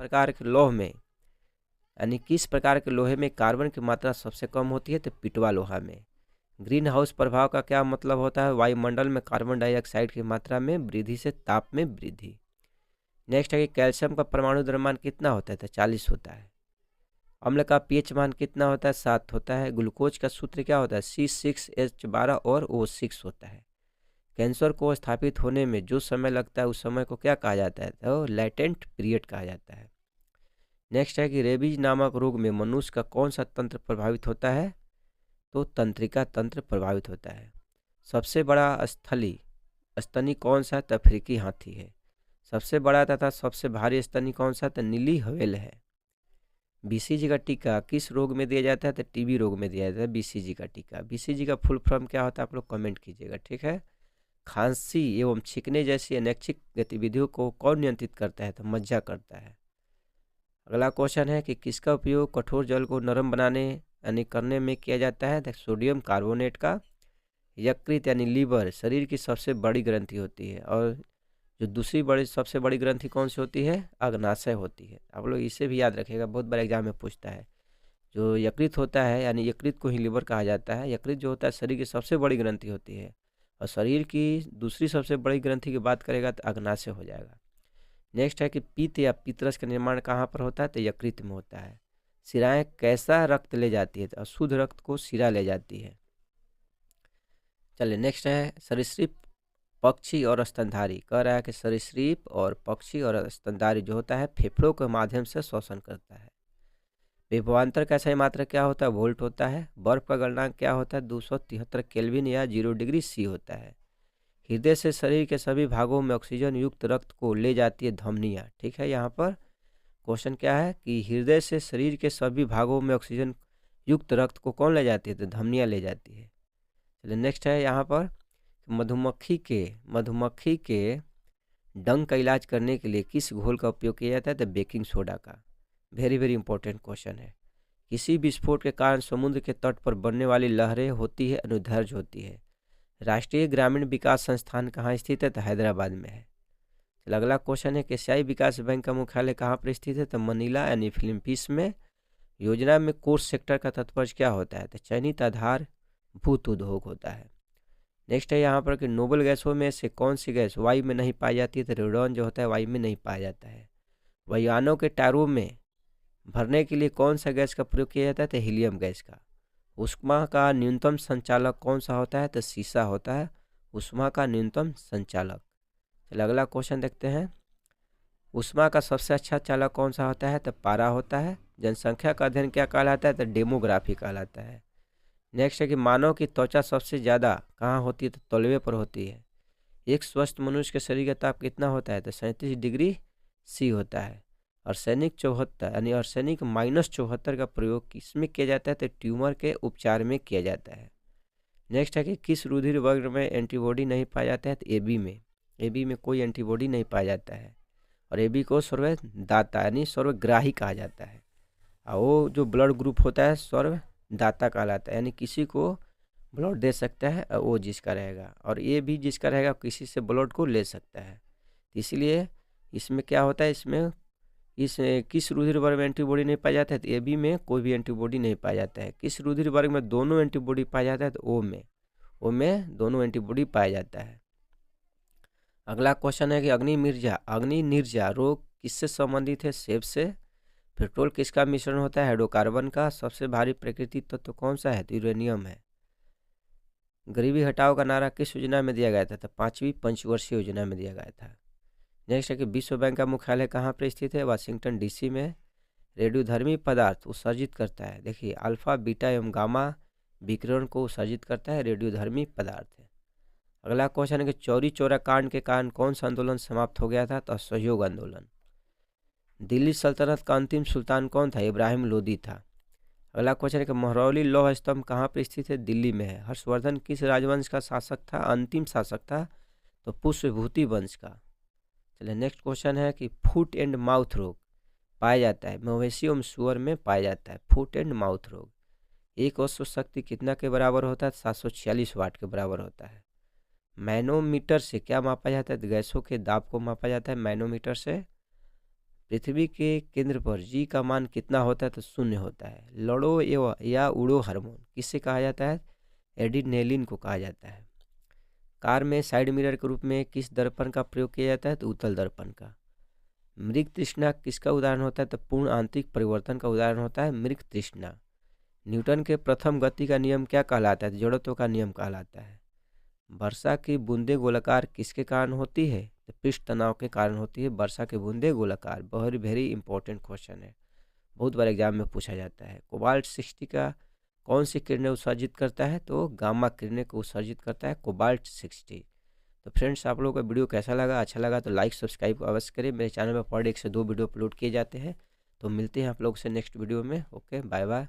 प्रकार के लौह में यानी किस प्रकार के लोहे में कार्बन की मात्रा सबसे कम होती है? तो पिटवा लोहा में। ग्रीन हाउस प्रभाव का क्या मतलब होता है? वायुमंडल में कार्बन डाइऑक्साइड की मात्रा में वृद्धि से ताप में वृद्धि। नेक्स्ट है कि कैल्शियम का परमाणु द्रव्यमान कितना होता है? तो 40 होता है। अम्ल का पीएच मान कितना होता है? 7 होता है। ग्लूकोज का सूत्र क्या होता है? C6H12 और O6 होता है। कैंसर को स्थापित होने में जो समय लगता है उस समय को क्या कहा जाता है? तो लैटेंट पीरियड कहा जाता है। नेक्स्ट है कि रेबीज नामक रोग में मनुष्य का कौन सा तंत्र प्रभावित होता है? तो तंत्रिका तंत्र प्रभावित होता है। सबसे बड़ा स्तनी कौन सा? तो अफ्रीकी हाथी है। सबसे बड़ा तथा सबसे भारी स्तनी कौन सा? तो नीली हवेल है। बीसीजी का टीका किस रोग में दिया जाता है? तो टीबी रोग में दिया जाता है बीसीजी का टीका। बीसीजी का फुल फॉर्म क्या होता है? आप लोग कमेंट कीजिएगा, ठीक है। खांसी एवं छींकने जैसी अनैच्छिक गतिविधियों को कौन नियंत्रित करता है? तो मज्जा करता है। अगला क्वेश्चन है कि किसका उपयोग कठोर जल को नरम बनाने यानी करने में किया जाता है? तो सोडियम कार्बोनेट का। यकृत यानी लीवर शरीर की सबसे बड़ी ग्रंथि होती है और जो दूसरी सबसे बड़ी ग्रंथि कौन सी होती है? अग्नाशय होती है। आप लोग इसे भी याद रखिएगा, बहुत बार एग्जाम में पूछता है। जो यकृत होता है यानी यकृत को ही लीवर कहा जाता है। यकृत जो होता है शरीर की सबसे बड़ी ग्रंथि होती है और शरीर की दूसरी सबसे बड़ी ग्रंथि की बात करेगा तो अग्नाशय हो जाएगा। नेक्स्ट है कि पित्त या पितरस का निर्माण कहाँ पर होता है? तो यकृत में होता है। शिराएं कैसा रक्त ले जाती है? तो अशुद्ध रक्त को शिरा ले जाती है। चलिए नेक्स्ट है सरीसृप, पक्षी और स्तनधारी। कह रहा है कि सरीसृप और पक्षी और स्तनधारी जो होता है फेफड़ों के माध्यम से श्वसन करता है। विभवांतर का सही मात्रा क्या होता है? वोल्ट होता है। बर्फ का गलनांक क्या होता है? 273 केल्विन या 0 डिग्री सी होता है। हृदय से शरीर के सभी भागों में ऑक्सीजन युक्त रक्त को ले जाती है धमनियाँ, ठीक है। यहाँ पर क्वेश्चन क्या है कि हृदय से शरीर के सभी भागों में ऑक्सीजन युक्त रक्त को कौन ले जाती है? तो धमनियाँ ले जाती है। चलिए नेक्स्ट है यहाँ पर मधुमक्खी के डंक का इलाज करने के लिए किस घोल का उपयोग किया जाता है? तो बेकिंग सोडा का। वेरी वेरी इंपॉर्टेंट क्वेश्चन है। किसी विस्फोट के कारण समुद्र के तट पर बनने वाली लहरें होती है अनुदैर्घ्य होती है। राष्ट्रीय ग्रामीण विकास संस्थान कहाँ स्थित है? तो हैदराबाद में है। चलो अगला क्वेश्चन है कि एशियाई विकास बैंक का मुख्यालय कहाँ पर स्थित है? तो मनीला यानी फिलीपींस में। योजना में कोर सेक्टर का तात्पर्य क्या होता है? तो चयनित आधार भूत उद्योग होता है। नेक्स्ट है यहाँ पर कि नोबल गैसों में से कौन सी गैस वायु में नहीं पाई जाती है? तो रेडॉन जो होता है वायु में नहीं पाया जाता है। वायुयानों के टायरों में भरने के लिए कौन सा गैस का प्रयोग किया जाता है? तो हीलियम गैस का। ऊष्मा का न्यूनतम संचालक कौन सा होता है? तो शीशा होता है ऊष्मा का न्यूनतम संचालक। चलिए अगला क्वेश्चन देखते हैं। ऊष्मा का सबसे अच्छा चालक कौन सा होता है? तो पारा होता है। जनसंख्या का अध्ययन क्या कहलाता है? तो डेमोग्राफी कहलाता है। नेक्स्ट है कि मानव की त्वचा सबसे ज़्यादा कहाँ होती है? तो तलवे पर होती है। एक स्वस्थ मनुष्य के शरीर का ताप कितना होता है? तो 37 डिग्री सी होता है। आर्सेनिक 74 यानी आर्सेनिक -74 का प्रयोग किसमें किया जाता है? तो ट्यूमर के उपचार में किया जाता है। नेक्स्ट है कि किस रुधिर वर्ग में एंटीबॉडी नहीं पाया जाता है? तो ए बी में कोई एंटीबॉडी नहीं पाया जाता है और ए बी को सर्वदाता यानी सर्वग्राही कहा जाता है। और वो जो ब्लड ग्रुप होता है सर्वदाता कहलाता है यानी किसी को ब्लड दे सकता है और वो जिसका रहेगा, और ये भी जिसका रहेगा किसी से ब्लड को ले सकता है। इसलिए इसमें क्या होता है, इसमें किस रुधिर वर्ग में एंटीबॉडी नहीं पाया जाता है? तो ए बी में कोई भी एंटीबॉडी नहीं पाया जाता है। किस रुधिर वर्ग में दोनों एंटीबॉडी पाया जाता है? तो ओ में दोनों एंटीबॉडी पाया जाता है। अगला क्वेश्चन है कि अग्नि निर्जा रोग किससे संबंधित है? सेब से। पेट्रोल किसका मिश्रण होता है? हाइड्रोकार्बन का। सबसे भारी प्राकृतिक तत्व कौन सा है? तो यूरेनियम है। गरीबी हटाओ का नारा किस योजना में दिया गया था? तो 5वीं पंचवर्षीय योजना में दिया गया था। नेक्स्ट है कि विश्व बैंक का मुख्यालय कहाँ पर स्थित है? वाशिंगटन डीसी में। रेडियोधर्मी पदार्थ उत्सर्जित करता है, देखिए अल्फा बीटा एवं गामा विकिरण को उत्सर्जित करता है रेडियोधर्मी पदार्थ है। अगला क्वेश्चन है कि चौरी चौरा कांड के कारण कौन सा आंदोलन समाप्त हो गया था? तो असहयोग आंदोलन। दिल्ली सल्तनत का अंतिम सुल्तान कौन था? इब्राहिम लोदी था। अगला क्वेश्चन है कि महरौली लौह स्तंभ कहाँ पर स्थित है? दिल्ली में है। हर्षवर्धन किस राजवंश का शासक था? अंतिम शासक था तो पुष्यभूति वंश का। चलिए नेक्स्ट क्वेश्चन है कि फुट एंड माउथ रोग पाया जाता है मवेशी एवं सुअर में पाया जाता है फुट एंड माउथ रोग। एक औसत शक्ति कितना के बराबर होता है? 746 वाट के बराबर होता है। मैनोमीटर से क्या मापा जाता है? तो गैसों के दाब को मापा जाता है मैनोमीटर से। पृथ्वी के केंद्र पर जी का मान कितना होता है? तो 0 होता है। लड़ो या उड़ो हार्मोन किससे कहा जाता है? एड्रेनालिन को कहा जाता है। कार में साइड मिरर के रूप में किस दर्पण का प्रयोग किया जाता है? तो उत्तल दर्पण का। मृग तृष्णा किसका उदाहरण होता है? तो पूर्ण आंतरिक परिवर्तन का उदाहरण होता है मृग तृष्णा। न्यूटन के प्रथम गति का नियम क्या कहलाता है? जड़त्व का नियम कहलाता है। वर्षा की बूंदें गोलाकार किसके कारण होती है? तो पृष्ठ तनाव के कारण होती है वर्षा की बूंदें गोलाकार। वेरी वेरी इंपॉर्टेंट क्वेश्चन है, बहुत बार एग्जाम में पूछा जाता है। कोबाल्ट 60 का कौन सी किरणें उत्सर्जित करता है? तो गामा किरणें को उत्सर्जित करता है कोबाल्ट 60। तो फ्रेंड्स, आप लोगों का वीडियो कैसा लगा? अच्छा लगा तो लाइक सब्सक्राइब अवश्य करें। मेरे चैनल पर पर डे 1 से 2 वीडियो अपलोड किए जाते हैं। तो मिलते हैं आप लोग से नेक्स्ट वीडियो में। Okay, bye bye.